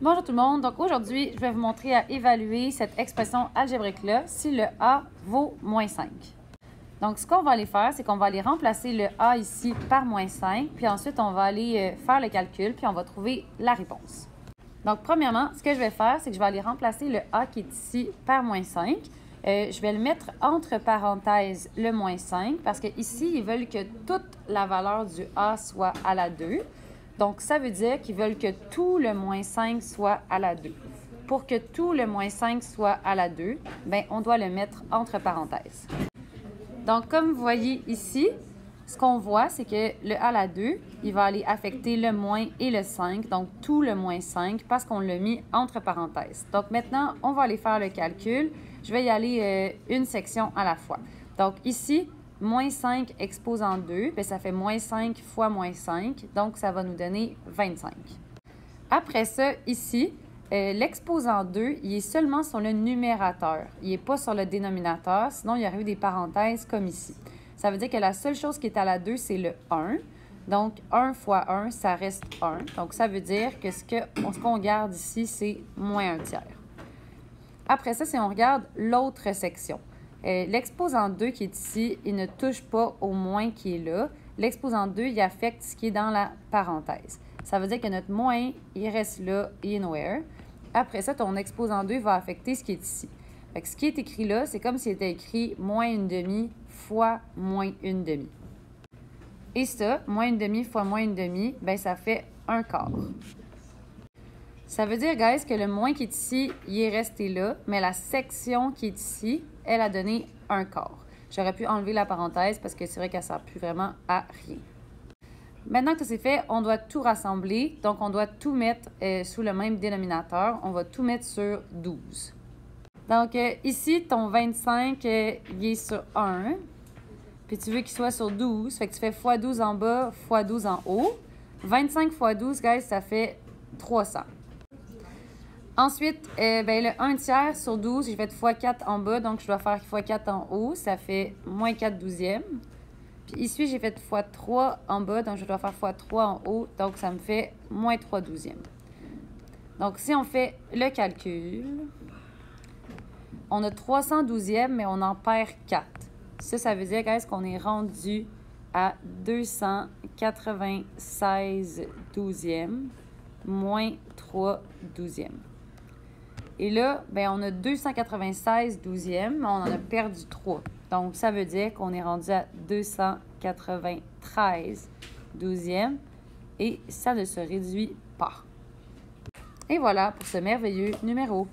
Bonjour tout le monde, donc aujourd'hui je vais vous montrer à évaluer cette expression algébrique-là si le A vaut moins 5. Donc ce qu'on va aller faire, c'est qu'on va aller remplacer le A ici par moins 5, puis ensuite on va aller faire le calcul, puis on va trouver la réponse. Donc premièrement, ce que je vais faire, c'est que je vais aller remplacer le A qui est ici par moins 5. Je vais le mettre entre parenthèses le moins 5 parce qu'ici, ils veulent que toute la valeur du A soit à la 2. Donc, ça veut dire qu'ils veulent que tout le moins 5 soit à la 2. Pour que tout le moins 5 soit à la 2, bien, on doit le mettre entre parenthèses. Donc, comme vous voyez ici, ce qu'on voit, c'est que le A à la 2, il va aller affecter le moins et le 5, donc tout le moins 5, parce qu'on l'a mis entre parenthèses. Donc maintenant, on va aller faire le calcul. Je vais y aller une section à la fois. Donc ici, moins 5 exposant 2, bien, ça fait moins 5 fois moins 5, donc ça va nous donner 25. Après ça, ici, l'exposant 2, il est seulement sur le numérateur. Il n'est pas sur le dénominateur, sinon il y aurait eu des parenthèses comme ici. Ça veut dire que la seule chose qui est à la 2, c'est le 1. Donc, 1 fois 1, ça reste 1. Donc, ça veut dire que ce qu'on garde ici, c'est moins 1 tiers. Après ça, si on regarde l'autre section, l'exposant 2 qui est ici, il ne touche pas au moins qui est là. L'exposant 2, il affecte ce qui est dans la parenthèse. Ça veut dire que notre moins, il reste là, in where. Après ça, ton exposant 2 va affecter ce qui est ici. Fait que ce qui est écrit là, c'est comme s'il était écrit moins une demi fois moins une demi. Et ça, moins une demi fois moins une demi, bien, ça fait un quart. Ça veut dire, guys, que le moins qui est ici, il est resté là, mais la section qui est ici, elle a donné un quart. J'aurais pu enlever la parenthèse parce que c'est vrai qu'elle ne sert plus vraiment à rien. Maintenant que c'est fait, on doit tout rassembler. Donc, on doit tout mettre sous le même dénominateur. On va tout mettre sur 12. Donc, ici, ton 25, il est sur 1. Puis tu veux qu'il soit sur 12. Fait que tu fais x 12 en bas, x 12 en haut. 25 x 12, guys, ça fait 300. Ensuite, ben, le 1 tiers sur 12, j'ai fait x 4 en bas. Donc, je dois faire x 4 en haut. Ça fait moins 4 douzièmes. Puis ici, j'ai fait x 3 en bas. Donc, je dois faire x 3 en haut. Donc, ça me fait moins 3 douzièmes. Donc, si on fait le calcul, on a 300 douzièmes, mais on en perd 4. Ça veut dire, guys, qu'on est rendu à 296 douzièmes moins 3 douzièmes. Et là, bien, on a 296 douzièmes, mais on en a perdu 3. Donc, ça veut dire qu'on est rendu à 293 douzièmes et ça ne se réduit pas. Et voilà pour ce merveilleux numéro.